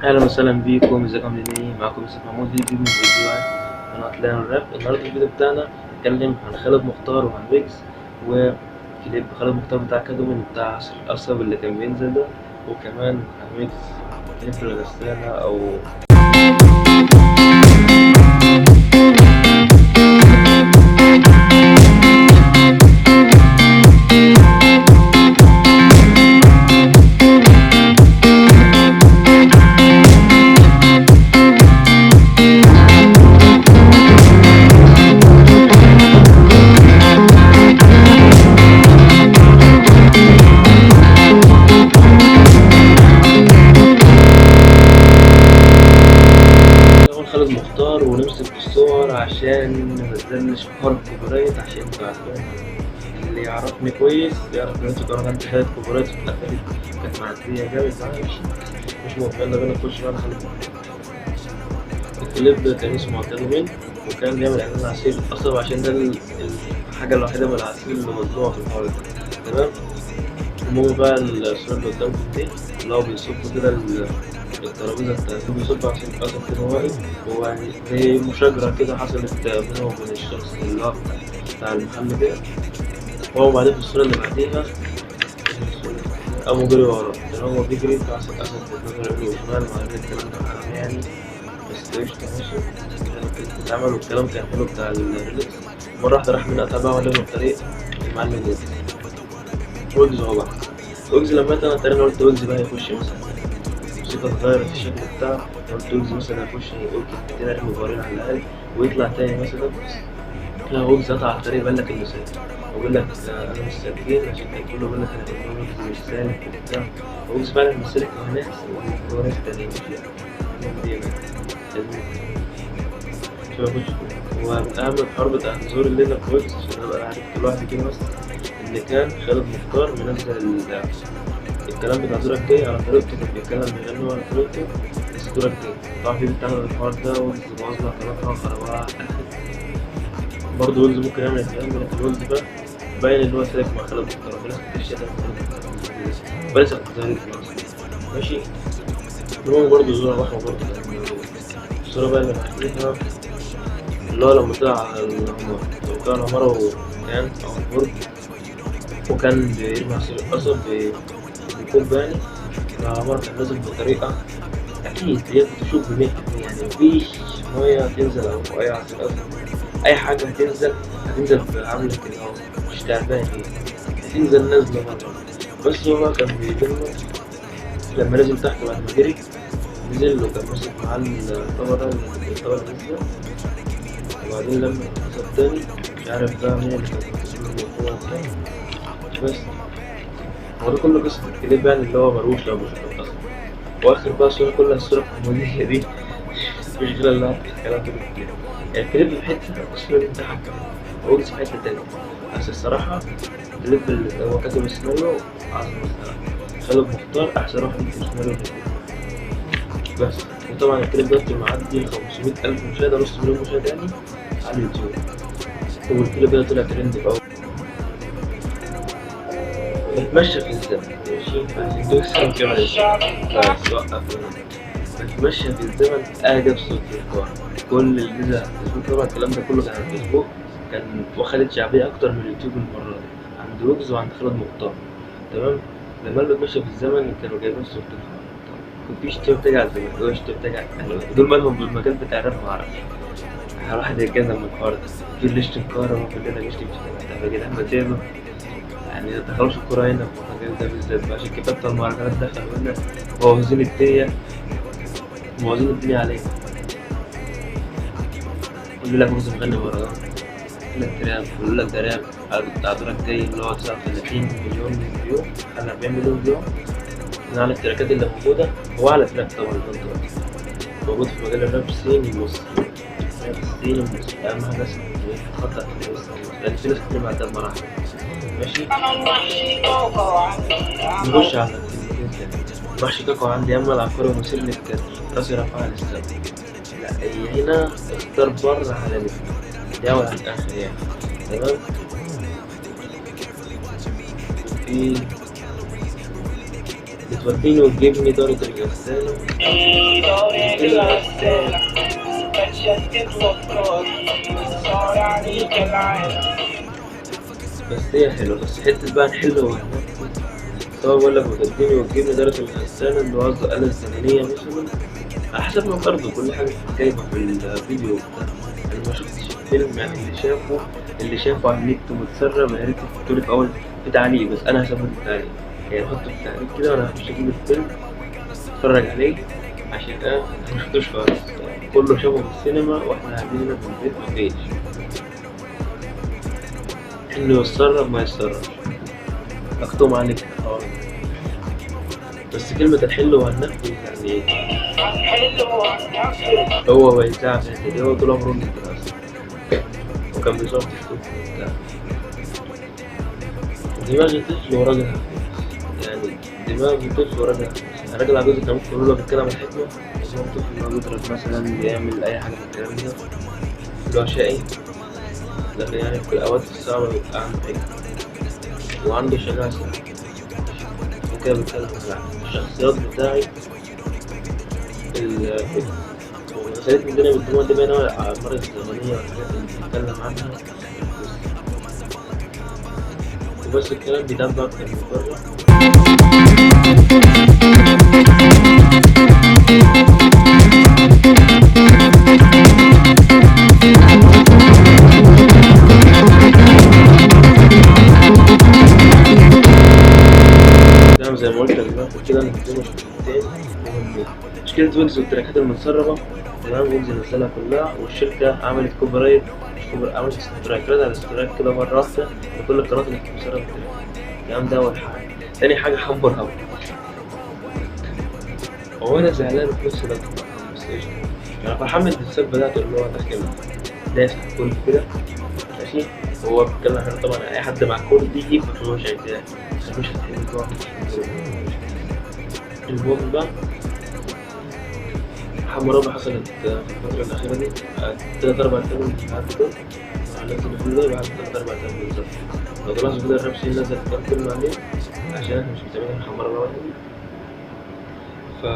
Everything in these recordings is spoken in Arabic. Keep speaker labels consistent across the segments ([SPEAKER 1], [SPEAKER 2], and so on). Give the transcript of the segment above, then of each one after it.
[SPEAKER 1] اهلا وسهلا بيكم، ازيكم عاملين ايه؟ معاكم يوسف محمود، فيديو من فيديوهات قناة لاين الراب. النهارده الفيديو بتاعنا هنتكلم عن خالد مختار وعن ويجز، وكليب خالد مختار بتاع كادومين بتاع عصر القصب اللي كان بينزل ده، وكمان عن ويجز كليب الغسالة او طبعا خالد مختار. ونمسك في الصور عشان منزلش حوار الكوبرايت، عشان انتوا عارفين اللي يعرفني كويس يعرف ان انتوا كمان عندي خالد كوبرايت في القفل كانت معدية جامد معايا. مش مهم، يلا بينا نخش بقى على خالد مختار. الكليب ده كان اسمه كادومين، وكان بيعمل اعلان عصير القصب عشان ده الحاجة الوحيدة من العصير اللي مطلوبة في الحوار ده. تمام. المهم بقى الصورة اللي قدامكم دي اللي هو بيصب كده الترابيزة بتاعته، بيصب عصير القصب كده هو واقف. هو يعني زي مشاجرة كده حصلت بينه وبين الشخص اللي هو بتاع المحل كده. هو بعدين في الصورة اللي بعديها قاموا جري وراه، كان هو بيجري في عصير القصب بيتنطر يمين وشمال، وبعدين الكلام ده حرام يعني، بس قشطة ماشي. اتعمل والكلام كان حلو بتاع اللبس. مرة واحدة راح من قطع بقى وعلمه الطريق المعلم ويجز. ويجز هو بقى ويجز لما أنا تقريبا قلت ويجز بقى يخش مثلا الموسيقى اتغيرت في الشكل بتاعه. قلت ويجز مثلا هيخش يقول كلمتين أرمي صغيرين على الأقل ويطلع تاني مثلا. لا، ويجز قطع على الطريق بقول لك إنه سالك، وبيقول لك أنا مش سالكين، عشان كان كله بيقول لك أنا بقول ويجز مش سالك وبتاع. ويجز فعلا مش سالك، هو ناس وناس تانيين مش ومن أهم الحوار بتاع نزول الليلة في ويجز، عشان أبقى عارف كل واحد كده بس، إن كان خالد مختار منزل الكلام بتاع دورك جاي على طريقته، كان بيتكلم بيغني على طريقته بس دورك جاي. طبعا في بتعمل الحوار ده ويجز بوظ لها قناتها وخربها. برضه ويجز ممكن يعمل الكلام ده، لكن ويجز بقى باين إن هو سالك مع خالد مختار، في ناس كتير شايفة بس كذلك ماشي. المهم برضه زورة رحمة برضه، الصورة بقى اللي بعديها اللي هو لما طلع على العمارة، لما طلع على العمارة وكان أو البرج، وكان بيرمي عصير القصب بكوب يعني. العمارة كان نازل بطريقة أكيد هي تشوف بمية في المية، يعني مفيش مية هتنزل أو أي عصير قصب، أي حاجة هتنزل بعملة كده أهو، مش تعبان يعني، هتنزل نازلة مرة. بس هو بقى كان بيلم لما نزل تحت بعد ما جري، نزل وكان ماسك معاه الطبق ده الطبق اللي نزله. وبعدين لما اتكسر تاني مش عارف بقى مين اللي كان مسؤول تاني. بس هو ده كله قصة الكليب يعني، اللي هو ملوش لو مش أصلا. وآخر بقى الصورة كلها الصورة الكوميدية دي مش غير اللي الكلام ده بالكليب. يعني الكليب في حتة والصورة دي بتضحك كمان، ويجز في حتة تانية. بس الصراحة الكليب اللي هو كاتب السيناريو عظمة الصراحة. خالد مختار أحسن واحد يكتب سيناريو في الكليب. بس وطبعا الكليب ده معدي 500,000 مشاهدة، نص مليون مشاهدة يعني على اليوتيوب. والكليب ده طلع ترند في أول. بتمشى في الزمن ماشي، فالهندوس كان كمان بس وقف. بتمشى في الزمن أعجب صوت في الكون. كل اللي نزل على الفيسبوك، طبعا الكلام ده كله كان على الفيسبوك، كان واخدت شعبية أكتر من اليوتيوب المرة دي، عند ويجز وعند خالد مختار. تمام. لما قال بتمشى في الزمن كانوا جايبين صورة الحوار. في شتيمة بتاجي على الزمن وشتيمة بتاجي على دول مالهم بالمجال بتاع الراب معرفش. الواحد يتجنن من الحوار ده، في اللي يشتم كهربا وفي اللي بيشتم طب يا جدعان ما تهدوا، يعني ما تدخلوش الكورة هنا في المجال ده بالذات بقى، عشان كده بتوع المهرجانات دخلوا هنا مبوظين الدنيا، مبوظين الدنيا عليه. يقول لك موسم مغني مهرجان، يقول لك تراب، يقول لك ده راب بتاع دورك جاي اللي هو 39 مليون فيو، خلى 40 مليون فيو من أعلى التراكات اللي موجودة. هو أعلى تراك طبعا دلوقتي موجود في مجال الراب الصيني المصري. الراب الصيني المصري أهم حاجة تخطط في الراب الصيني، لأن في ناس كتير معدية بمراحل. ماشي. نخش على الكلمتين تاني. محشي كاكو عندي أمل عبقري ومثير للكتر، راسي رافعة للسما. لا هي هنا اختار بره على دي أول عن آخر يعني. تمام. في بتوديني وتجيبني دارة الغسالة. بس هي حلوة، بس حتة بقى نحل هو سواء بقول لك بتوديني وتجيبني دارة الغسالة اللي هو قصده آلة زمنية مثلا، على حسب ما برضه كل حاجة جايبة في الفيديو وبتاع. أنا ما شفتش الفيلم يعني، اللي شافه على النت ومتسرب، يا ريت تحطولي في أول في تعليق، بس أنا هسيبه في التعليق، يعني حطه في التعليق كده وأنا هخش أجيب الفيلم أتفرج عليه، عشان أنا مشفتوش خالص، كله شافه في السينما وإحنا قاعدين هنا في البيت مفيش. إنه يتسرب ما يتسربش، مكتوم عليك الحوار. بس كلمة الحل والنفي يعني هو بيزعل في الحتة دي، هو طول عمره كده أصلا، وكان بيصور تيك توك وبتاع. دماغ طفل وراجل عجوز، يعني دماغ طفل وراجل عجوز. يعني راجل عجوز كان ممكن يقول له بيتكلم عن الحكمة، بس هو طفل ما بيضرب مثلا، بيعمل أي حاجة من الكلام ده، اللي هو شقي، لكن يعني في الأوقات الصعبة بيبقى عنده حكمة وعنده شجاعة. وكده بيتكلم عن الشخصيات بتاعي الفكرة، وغسالة الدنيا بالدموع دي باينة على الأعمار الزمنية والحاجات اللي بنتكلم عنها. وبس الكلام بيدب أكتر من بره. نعم زي ما قلت لك دلوقتي كده، إن في مشكلتين مهمين: مشكلة ويجز والتراكات المتسربة. تمام، ويجز نزلها كلها والشركة عملت كوبي رايت، عملت سترايكات على سترايك كده مرة واحدة لكل القنوات اللي بتتسرب التراك. الكلام ده أول حاجة. تاني حاجة حمر هوا. هو أنا زعلان وفي نفس الوقت فرحان، بس قشطة. أنا فرحان من الدسات بتاعته اللي هو داخل داس على الكل كده، ماشي. هو بيتكلم عن طبعا أي حد مع الكل دي فهو شغال، مش هتحل طبعا. المهم بقى، حمورابي حصلت في الفترة الأخيرة دي، تلات أربع أيام عدوا على نفس الفيديو ده، بعد تلات أربع أيام بالظبط. لو تلاحظوا كده الراب سين نزل كام كلمة عليه، عشان احنا مش متابعين حمورابي واحد. ف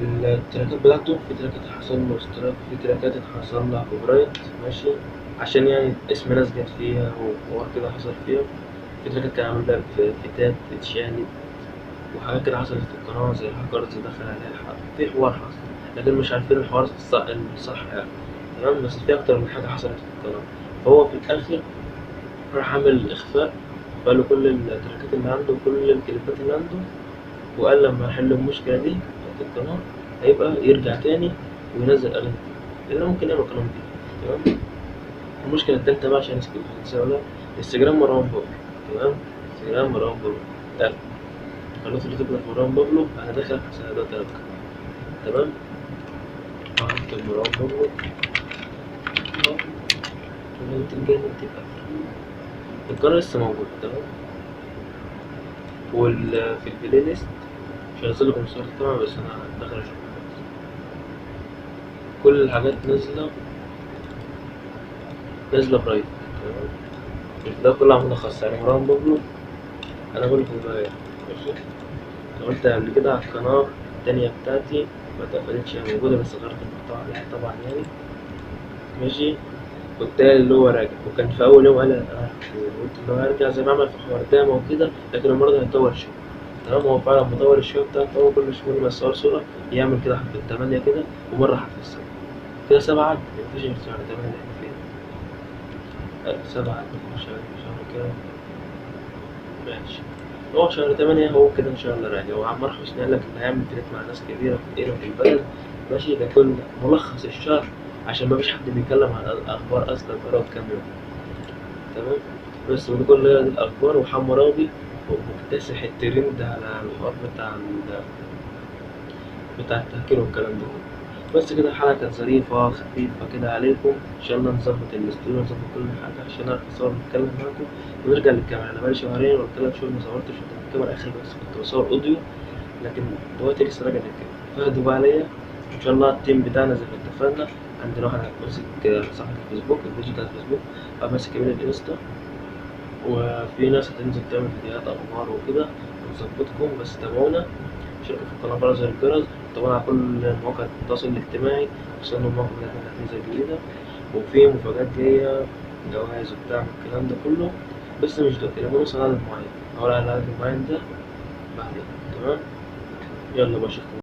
[SPEAKER 1] التراكات بتاعته، في تراكات حصل له اشتراك، في تراكات اتحصل لها كوبرايت، ماشي، عشان يعني اسم ناس جت فيها وحوار كده حصل فيها. في تراكات كان عامل بقى في فتات اتشالت، وحاجات كده حصلت في القناة زي هاكرز دخل عليها الحق، في حوار حصل، لكن مش عارفين الحوار الصح يعني. تمام، بس في أكتر من حاجة حصلت في القناة. فهو في الآخر راح عامل إخفاء، قال كل التراكات اللي عنده وكل الكليبات اللي عنده، وقال لما أحل المشكلة دي بتاعت القناة هيبقى يرجع تاني وينزل أغاني، لأنه ممكن يعمل قناة جديدة. تمام. المشكلة التالتة بقى عشان نسيبها، انستجرام مروان بابلو. تمام، انستجرام مروان بابلو ده القناة اللي تبدأ مروان بابلو، أنا داخل عشان ده تلات. تمام، هكتب مروان بابلو وتنجان تبقى القناة لسه موجودة. تمام، في البلاي ليست مش هنزل لكم صورة طبعا، بس أنا داخل أشوف كل الحاجات نازلة برايت. تمام، ده كله عمودة خاصة يعني مروان بابلو. أنا بقول لكم بقى إيه، ماشي. أنا قلت قبل كده على القناة التانية بتاعتي ما اتقفلتش، هي موجودة بس غيرت المقطع عليها طبعا يعني، ماشي. قلت له اللي هو راجع، وكان في أول يوم قال قلت إن هو هيرجع زي ما عمل في حوار داما وكده، لكن المرة دي هيطور شوية. تمام، هو فعلا مطور الشوية بتاعته، هو كل شوية ما يصور صورة يعمل كده حرف التمانية كده، ومرة حرف السبعة كده. سبعة مفيش غير شهر تمانية احنا فين، سبعة شهر كده، ماشي. هو شهر تمانية هو كده إن شاء الله راجع. وعمار حسني قال لك إن هيعمل تريت مع ناس كبيرة في في البلد، ماشي. ده كل ملخص الشهر عشان مفيش حد بيتكلم عن الأخبار أصلا بقاله كام يوم. تمام، بس من كل الأخبار وحمورابي ومكتسح الترند على الحوار بتاع التهكير والكلام ده. بس كده الحلقة كانت ظريفة خفيفة كده عليكم، إن شاء الله نظبط الاستوديو ونظبط كل حاجة عشان أعرف أصور ونتكلم معاكم ونرجع للكاميرا. أنا بقالي شهرين ولا 3 شهور مصورتش قدام الكاميرا آخر، بس كنت بصور أوديو، لكن دلوقتي لسه راجع للكاميرا، فاهدوا بقى عليا. إن شاء الله التيم بتاعنا زي ما اتفقنا، عندنا واحد ماسك صفحة الفيسبوك، البيج بتاع الفيسبوك، واحد ماسك كمان الانستا، وفي ناس هتنزل تعمل فيديوهات أخبار وكده ونظبطكم، بس تابعونا، شاركوا في القناة، وفعلوا زر الجرس، طبعا على كل مواقع التواصل الاجتماعي عشان المواقع بتاعتنا هتنزل جديدة، وفي مفاجآت جاية، جوايز وبتاع والكلام ده كله، بس مش دلوقتي لما نوصل لعدد معين، أو العدد المعين ده بعدين. تمام، يلا بشوفكم.